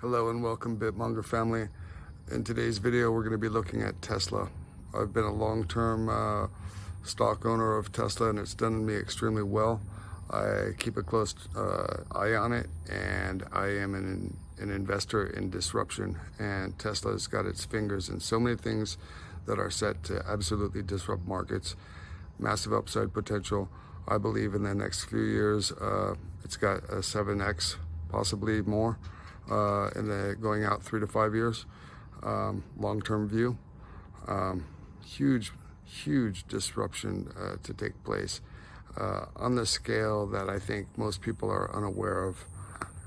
Hello and welcome, BitMonger family. In today's video, we're going to be looking at Tesla. I've been a long-term stock owner of Tesla, and it's done me extremely well. I keep a close eye on it, and I am an investor in disruption. And Tesla's got its fingers in so many things that are set to absolutely disrupt markets. Massive upside potential. I believe in the next few years, it's got a 7x, possibly more. In the going out 3 to 5 years, long-term view. Huge disruption to take place on the scale that I think most people are unaware of.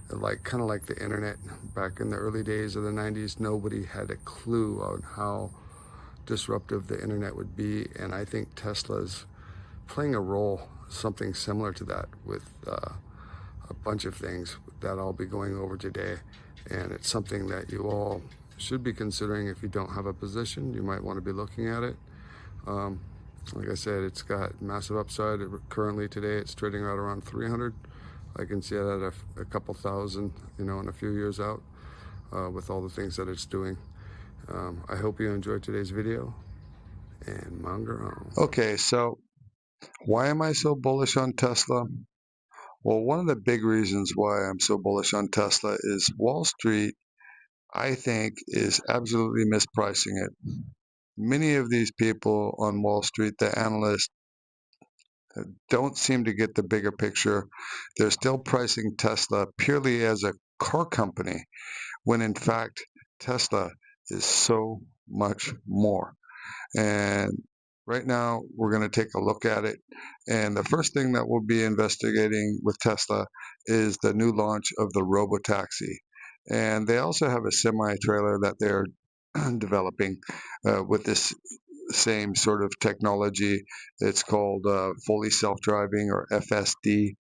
Kind of like the internet back in the early days of the 90s, nobody had a clue on how disruptive the internet would be, and I think Tesla's playing a role, something similar to that, with a bunch of things that I'll be going over today. And it's something that you all should be considering. If you don't have a position, you might want to be looking at it. Like I said, it's got massive upside. Currently today, it's trading right around 300. I can see it at a couple thousand, in a few years out, with all the things that it's doing. I hope you enjoyed today's video, and monger on. Okay, so why am I so bullish on Tesla? Well, one of the big reasons why I'm so bullish on Tesla is Wall Street, I think, is absolutely mispricing it. Many of these people on Wall Street, the analysts, don't seem to get the bigger picture. They're still pricing Tesla purely as a car company, when in fact, Tesla is so much more. And right now, we're going to take a look at it. And the first thing that we'll be investigating with Tesla is the new launch of the robotaxi. And they also have a semi-trailer that they're developing with this same sort of technology. It's called fully self-driving, or FSD.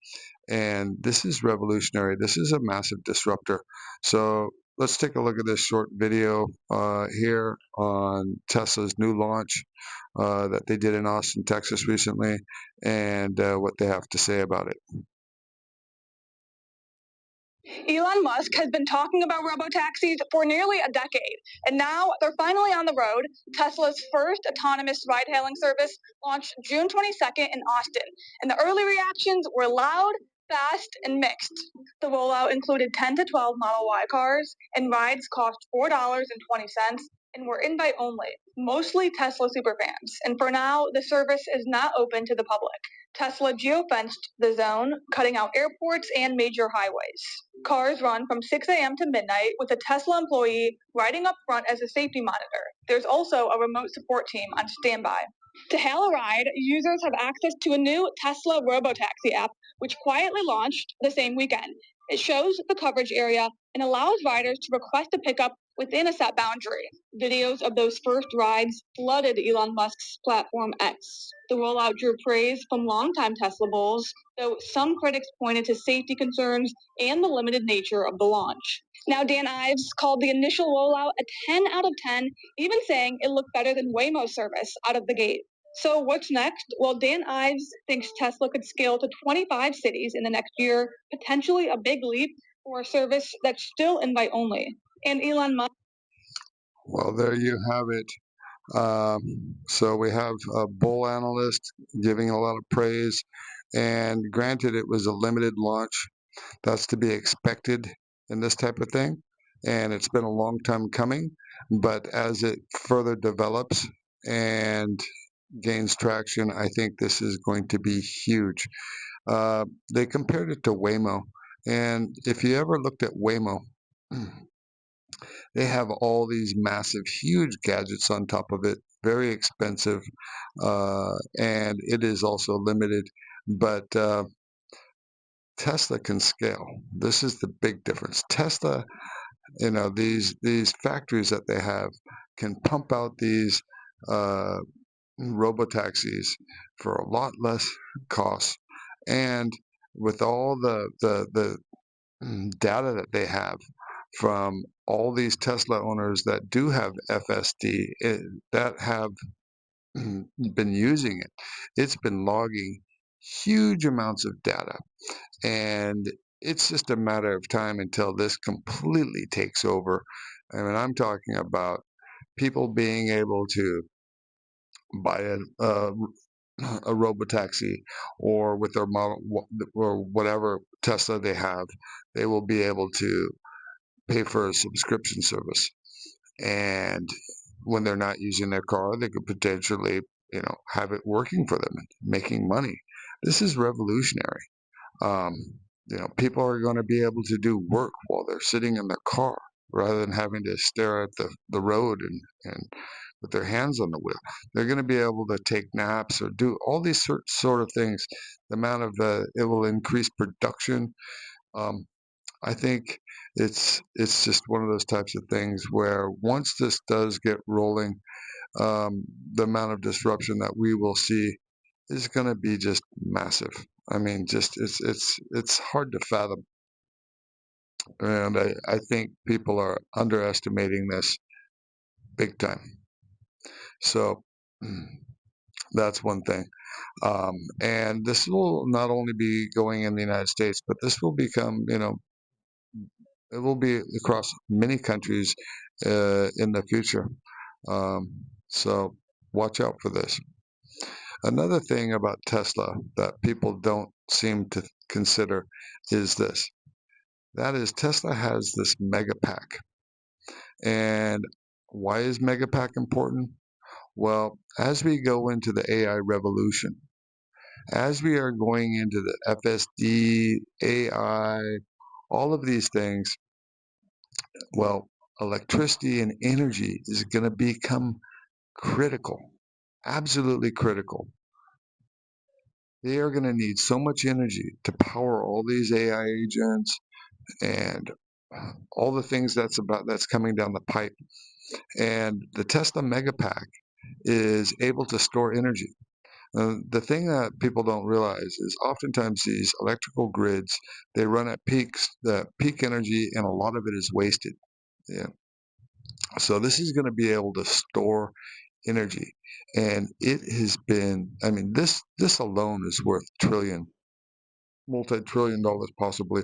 And this is revolutionary. This is a massive disruptor. So let's take a look at this short video here on Tesla's new launch that they did in Austin, Texas recently, and what they have to say about it. Elon Musk has been talking about robotaxis for nearly a decade, and now they're finally on the road. Tesla's first autonomous ride-hailing service launched June 22nd in Austin, and the early reactions were loud, fast, and mixed. The rollout included 10 to 12 Model Y cars, and rides cost $4.20 and were invite only, mostly Tesla superfans. And for now, the service is not open to the public. Tesla geofenced the zone, cutting out airports and major highways. Cars run from 6 a.m. to midnight with a Tesla employee riding up front as a safety monitor. There's also a remote support team on standby. To hail a ride, users have access to a new Tesla robotaxi app, which quietly launched the same weekend. It shows the coverage area and allows riders to request a pickup within a set boundary. Videos of those first rides flooded Elon Musk's platform X. The rollout drew praise from longtime Tesla bulls, though some critics pointed to safety concerns and the limited nature of the launch. Now, Dan Ives called the initial rollout a 10 out of 10, even saying it looked better than Waymo's service out of the gate. So what's next? Well, Dan Ives thinks Tesla could scale to 25 cities in the next year, potentially a big leap for a service that's still invite only. And Elon Musk. Well, there you have it. So we have a bull analyst giving a lot of praise, and granted, it was a limited launch. That's to be expected in this type of thing, and it's been a long time coming. But as it further develops and gains traction, I think this is going to be huge. They compared it to Waymo, and if you ever looked at Waymo, they have all these massive, huge gadgets on top of it, very expensive, and it is also limited. But Tesla can scale. This is the big difference. Tesla, these factories that they have can pump out these robotaxis for a lot less cost, and with all the data that they have from all these Tesla owners that do have FSD, that have been using it, it's been logging huge amounts of data. And it's just a matter of time until this completely takes over. I mean, I'm talking about people being able to buy a robotaxi or with their model or whatever Tesla they have, they will be able to pay for a subscription service. And when they're not using their car, they could potentially, have it working for them, making money. This is revolutionary. Um, people are going to be able to do work while they're sitting in their car rather than having to stare at the road and with their hands on the wheel. They're going to be able to take naps or do all these sort of things. The amount of it will increase production. Um, I think it's just one of those types of things where once this does get rolling, the amount of disruption that we will see is going to be just massive. I mean, just it's hard to fathom, and I think people are underestimating this big time. So that's one thing. And this will not only be going in the United States, but this will become, it will be across many countries in the future. So watch out for this. Another thing about Tesla that people don't seem to consider is this. That is, Tesla has this mega pack. And why is mega pack important? Well, as we go into the AI revolution, as we are going into the FSD, AI, all of these things, well, electricity and energy is going to become critical, absolutely critical. They are going to need so much energy to power all these AI agents and all the things that's coming down the pipe. And the Tesla Megapack is able to store energy. The thing that people don't realize is oftentimes these electrical grids, they run at peaks, the peak energy, and a lot of it is wasted. Yeah. So this is going to be able to store energy. And it has been, I mean, this alone is worth multi-trillion dollars possibly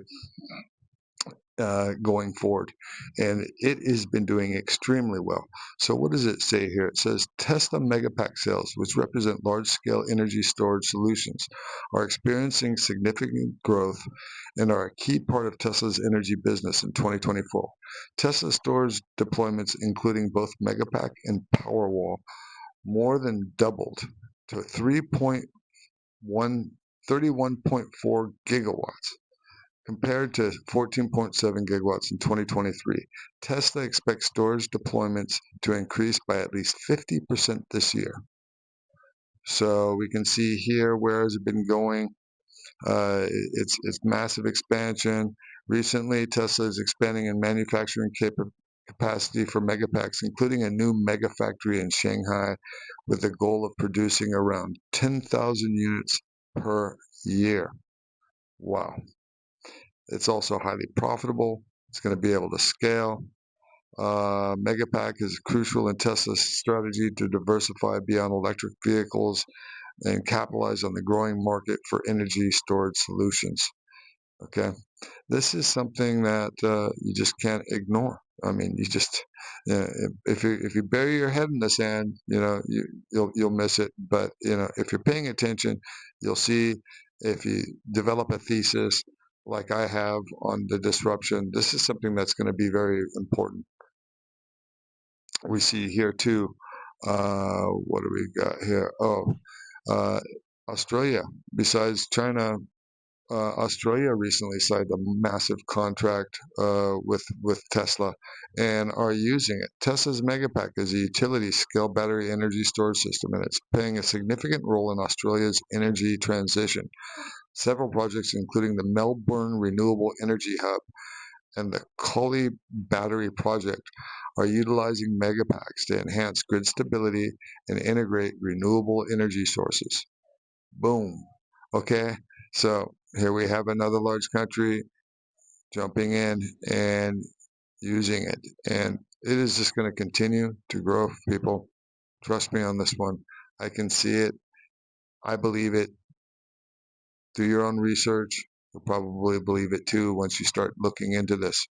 going forward. And it has been doing extremely well. So what does it say here? It says Tesla Megapack sales, which represent large-scale energy storage solutions, are experiencing significant growth and are a key part of Tesla's energy business in 2024. Tesla storage deployments, including both Megapack and Powerwall, more than doubled to 31.4 gigawatts compared to 14.7 gigawatts in 2023. Tesla expects storage deployments to increase by at least 50% this year. So we can see here, where has it been going? It's massive expansion. Recently, Tesla is expanding in manufacturing capacity for megapacks, including a new mega factory in Shanghai with the goal of producing around 10,000 units per year. Wow. It's also highly profitable. It's going to be able to scale. Megapack is crucial in Tesla's strategy to diversify beyond electric vehicles and capitalize on the growing market for energy storage solutions. Okay, this is something that you just can't ignore. I mean, you just if you bury your head in the sand, you'll miss it. But if you're paying attention, you'll see. If you develop a thesis like I have on the disruption, this is something that's going to be very important. We see here too. What do we got here? Oh, Australia. Besides China, Australia recently signed a massive contract with Tesla and are using it. Tesla's Megapack is a utility-scale battery energy storage system, and it's playing a significant role in Australia's energy transition. Several projects, including the Melbourne Renewable Energy Hub and the Collie Battery Project, are utilizing Megapacks to enhance grid stability and integrate renewable energy sources. Boom. Okay, so here we have another large country jumping in and using it. And it is just going to continue to grow, people. Trust me on this one. I can see it. I believe it. Do your own research. You'll probably believe it too once you start looking into this.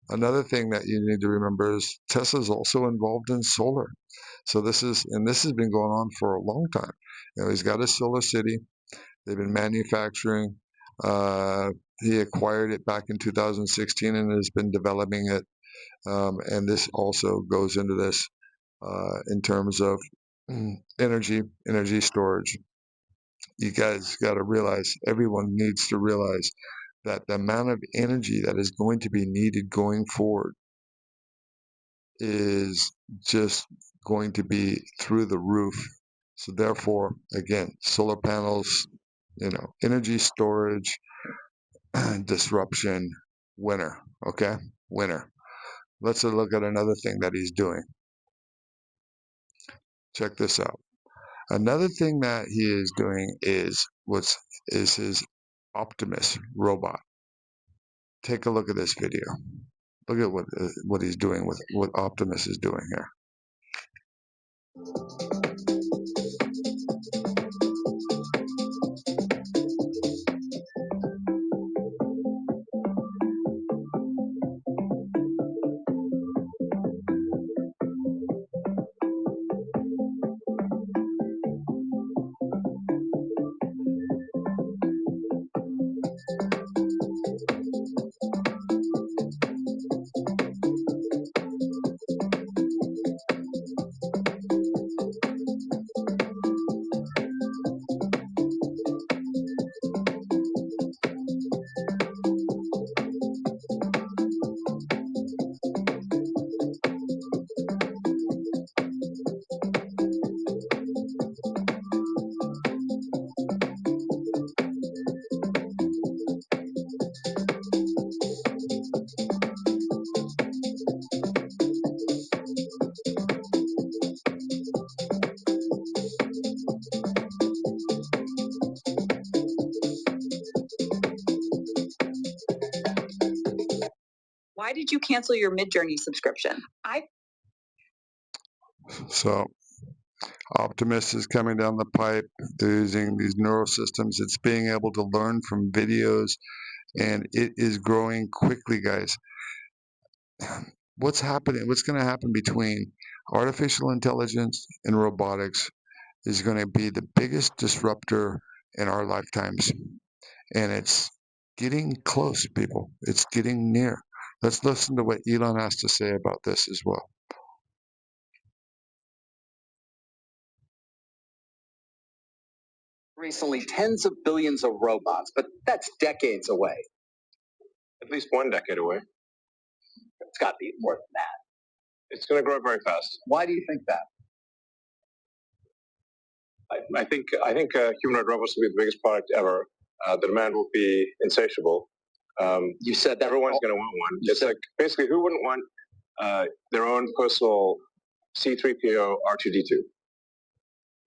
Another thing that you need to remember is Tesla's also involved in solar. So this has been going on for a long time. He's got a solar city. They've been manufacturing. He acquired it back in 2016 and has been developing it. And this also goes into this in terms of energy storage. You guys got to realize, everyone needs to realize that the amount of energy that is going to be needed going forward is just going to be through the roof. So therefore, again, solar panels, energy storage, disruption, winner. Okay, winner. Let's look at another thing that he's doing. Check this out. Another thing that he is doing is his Optimus robot. Take a look at this video. Look at what he's doing with what Optimus is doing here. Why did you cancel your Midjourney subscription? So Optimus is coming down the pipe. They're using these neural systems. It's being able to learn from videos, and it is growing quickly, guys. What's happening? What's going to happen between artificial intelligence and robotics is going to be the biggest disruptor in our lifetimes. And it's getting close, people. It's getting near. Let's listen to what Elon has to say about this as well. Recently, tens of billions of robots, but that's decades away. At least 1 decade away. It's got to be more than that. It's going to grow very fast. Why do you think that? I think humanoid robots will be the biggest product ever. The demand will be insatiable. You said that everyone's going to want one. It's like, basically, who wouldn't want their own personal C-3PO R2-D2?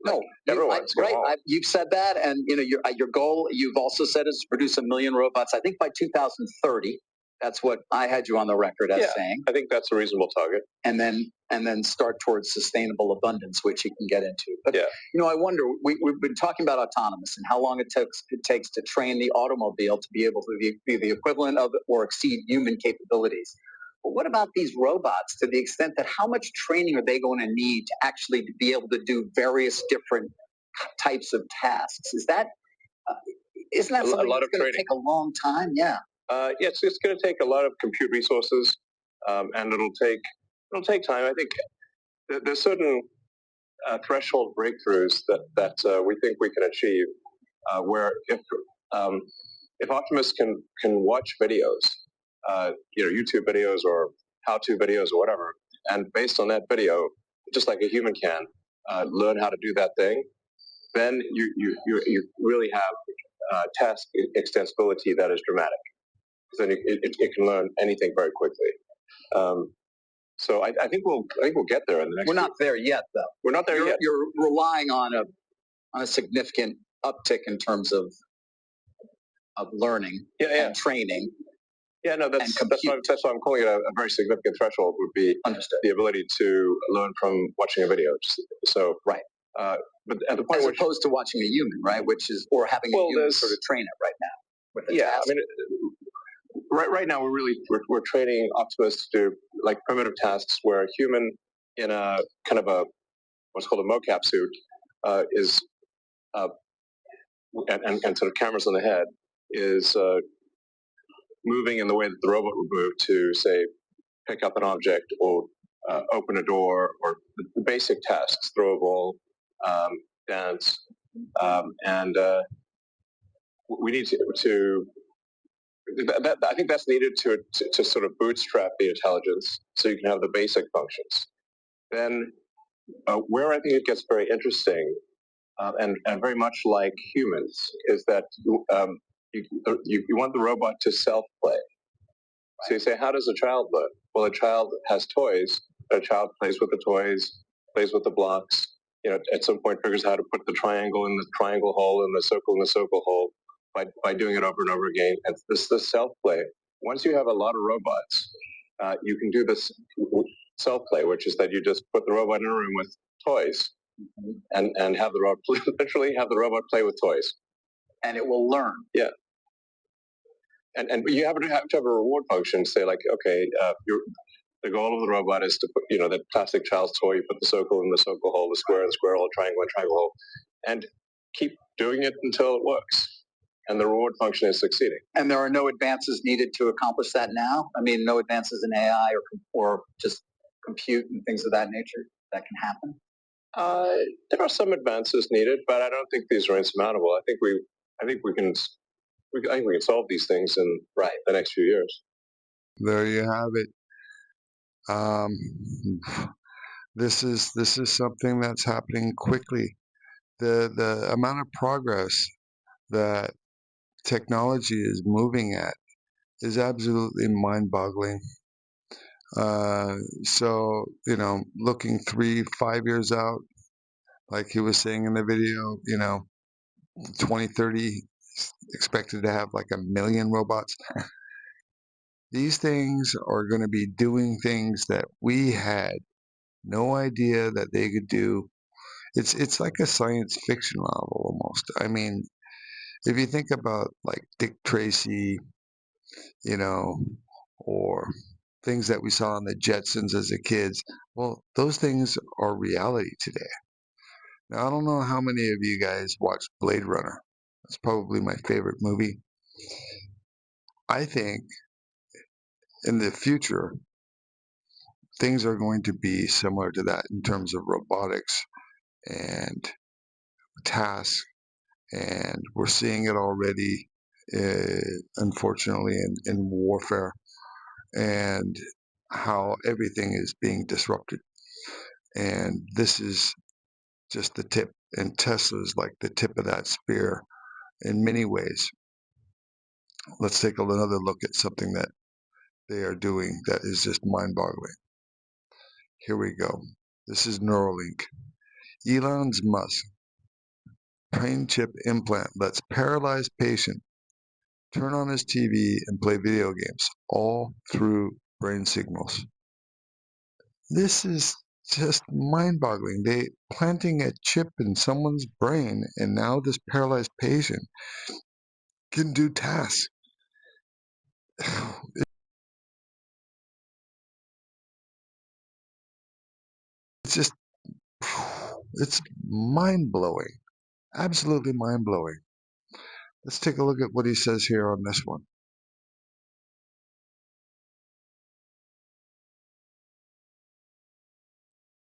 No, everyone's right. You've said that, and your goal. You've also said is to produce 1 million robots. I think by 2030. That's what I had you on the record as saying. I think that's a reasonable target. And then start towards sustainable abundance, which you can get into. But I wonder. We've been talking about autonomous and how long it takes to train the automobile to be able to be the equivalent of or exceed human capabilities. But what about these robots, to the extent that how much training are they going to need to actually be able to do various different types of tasks? Isn't that something that's going to take a long time? Yeah. It's going to take a lot of compute resources, and it'll take time. I think there's certain threshold breakthroughs that we think we can achieve, where if Optimus can watch videos, YouTube videos or how-to videos or whatever, and based on that video, just like a human can, learn how to do that thing, then you really have task extensibility that is dramatic. Then it can learn anything very quickly. So I think we'll get there in the next. We're not there yet, though. We're not there yet. You're relying on a significant uptick in terms of learning and training. Yeah, no, that's why I'm calling it a very significant threshold. Would be the ability to learn from watching a video. So right. But at the point as opposed to watching a human, right? Which is or having a human sort of train it right now. task? I mean, right now we're training Optimus to do like primitive tasks where a human in a kind of a what's called a mocap suit is and sort of cameras on the head is moving in the way that the robot would move to say pick up an object or open a door or the basic tasks, throw a ball, dance, and we need to I think that's needed to sort of bootstrap the intelligence so you can have the basic functions. Then where I think it gets very interesting and very much like humans is that you want the robot to self-play. So you say, how does a child learn? Well, a child has toys. A child plays with the toys, plays with the blocks. At some point figures out how to put the triangle in the triangle hole and the circle in the circle hole by doing it over and over again. And this is the self-play. Once you have a lot of robots, you can do this self-play, which is that you just put the robot in a room with toys and have the robot literally have the robot play with toys. And it will learn. Yeah. And you have to have a reward function. Say like, okay, the goal of the robot is to put, that classic child's toy. You put the circle in the circle hole, the square in the square hole, triangle in triangle hole, and keep doing it until it works. And the reward function is succeeding. And there are no advances needed to accomplish that now. I mean, no advances in AI or just compute and things of that nature that can happen. There are some advances needed, but I don't think these are insurmountable. I think we can solve these things in the next few years. There you have it. This is something that's happening quickly. The amount of progress that technology is moving at is absolutely mind-boggling. So, looking 3-5 years out, like he was saying in the video, 2030 expected to have like 1 million robots. These things are going to be doing things that we had no idea that they could do. It's like a science fiction novel almost. I mean, if you think about like Dick Tracy, or things that we saw on the Jetsons as a kids, well, those things are reality today. Now, I don't know how many of you guys watched Blade Runner. That's probably my favorite movie. I think in the future, things are going to be similar to that in terms of robotics and tasks, and we're seeing it already, unfortunately, in warfare, and how everything is being disrupted. And this is just the tip, and Tesla's like the tip of that spear in many ways. Let's take another look at something that they are doing that is just mind-boggling. Here we go. This is Neuralink. Elon Musk brain chip implant lets paralyzed patient turn on his TV and play video games, all through brain signals. This is just mind-boggling. They planting a chip in someone's brain, and now this paralyzed patient can do tasks. It's just, it's mind-blowing. Absolutely mind-blowing. Let's take a look at what he says here on this one.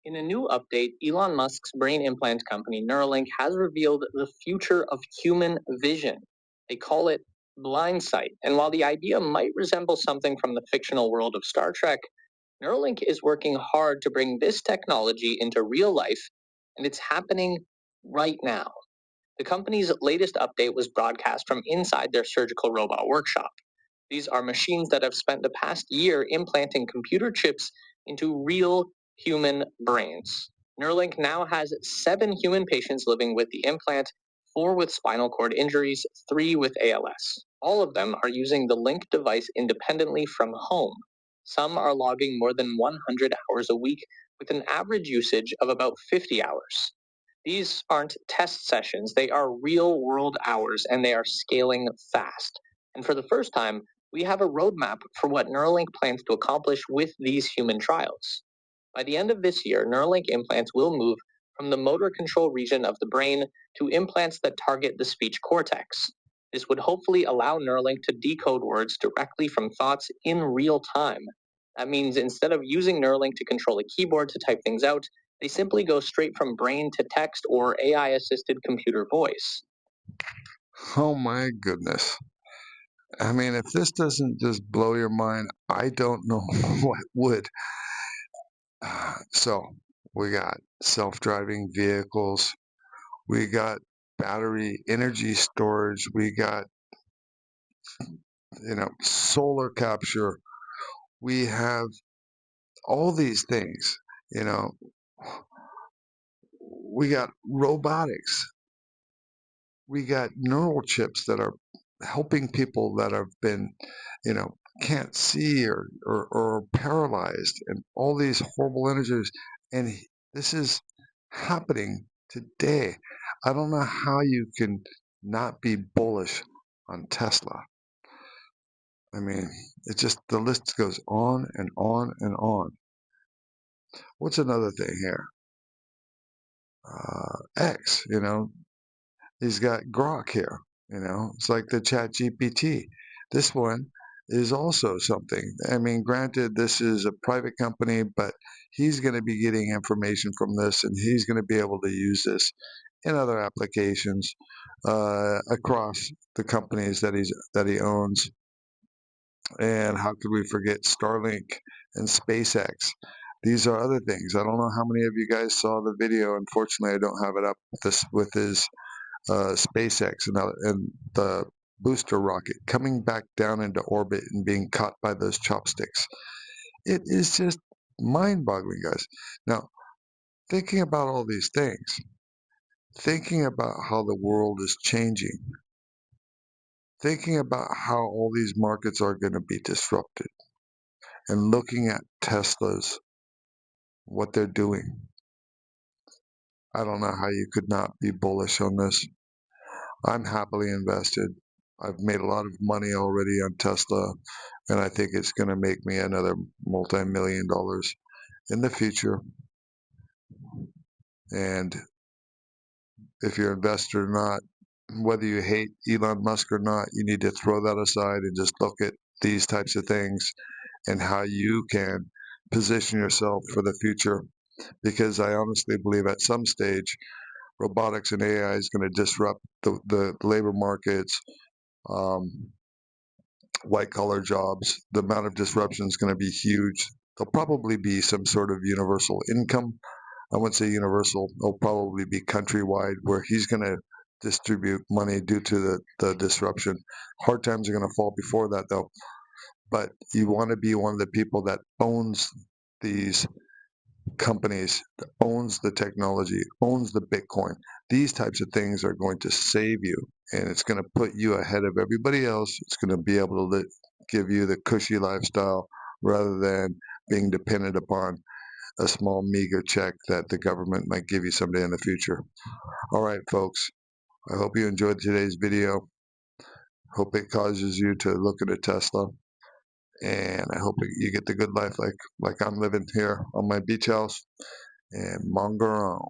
In a new update, Elon Musk's brain implant company Neuralink has revealed the future of human vision. They call it blind sight, and while the idea might resemble something from the fictional world of Star Trek, Neuralink is working hard to bring this technology into real life, and it's happening right now. The company's latest update was broadcast from inside their surgical robot workshop. These are machines that have spent the past year implanting computer chips into real human brains. Neuralink now has 7 human patients living with the implant, 4 with spinal cord injuries, 3 with ALS. All of them are using the Link device independently from home. Some are logging more than 100 hours a week, with an average usage of about 50 hours. These aren't test sessions, they are real-world hours, and they are scaling fast. And for the first time, we have a roadmap for what Neuralink plans to accomplish with these human trials. By the end of this year, Neuralink implants will move from the motor control region of the brain to implants that target the speech cortex. This would hopefully allow Neuralink to decode words directly from thoughts in real time. That means instead of using Neuralink to control a keyboard to type things out, they simply go straight from brain to text or AI-assisted computer voice. Oh my goodness. I mean, if this doesn't just blow your mind, I don't know what would. So we got self-driving vehicles, we got battery energy storage, we got, solar capture, we have all these things, you know, we got robotics, we got neural chips that are helping people that have been, you know, can't see or paralyzed and all these horrible energies. And this is happening today. I don't know how you can not be bullish on Tesla. I mean, it's just the list goes on and on and on. What's another thing here? X, he's got Grok here, it's like the Chat GPT. This one is also something. I mean, granted, this is a private company, but he's going to be getting information from this, and he's going to be able to use this in other applications across the companies that he owns. And how could we forget Starlink and SpaceX? These are other things. I don't know how many of you guys saw the video. Unfortunately, I don't have it up with his SpaceX and the booster rocket coming back down into orbit and being caught by those chopsticks. It is just mind-boggling, guys. Now, thinking about all these things, thinking about how the world is changing, thinking about how all these markets are going to be disrupted, and looking at Tesla's, what they're doing, I don't know how you could not be bullish on this. I'm happily invested. I've made a lot of money already on Tesla, and I think it's going to make me another multi-million dollars in the future. And if you're an investor or not, whether you hate Elon Musk or not, you need to throw that aside and just look at these types of things and how you can position yourself for the future. Because I honestly believe at some stage, robotics and AI is going to disrupt the labor markets, white collar jobs. The amount of disruption is going to be huge. There'll probably be some sort of universal income. I wouldn't say universal. It'll probably be countrywide, where he's going to distribute money due to the disruption. Hard times are going to fall before that, though. But you want to be one of the people that owns these companies, that owns the technology, owns the Bitcoin. These types of things are going to save you, and it's going to put you ahead of everybody else. It's going to be able to give you the cushy lifestyle rather than being dependent upon a small meager check that the government might give you someday in the future. All right, folks, I hope you enjoyed today's video. Hope it causes you to look at a Tesla, and I hope you get the good life like I'm living here on my beach house. And monger on.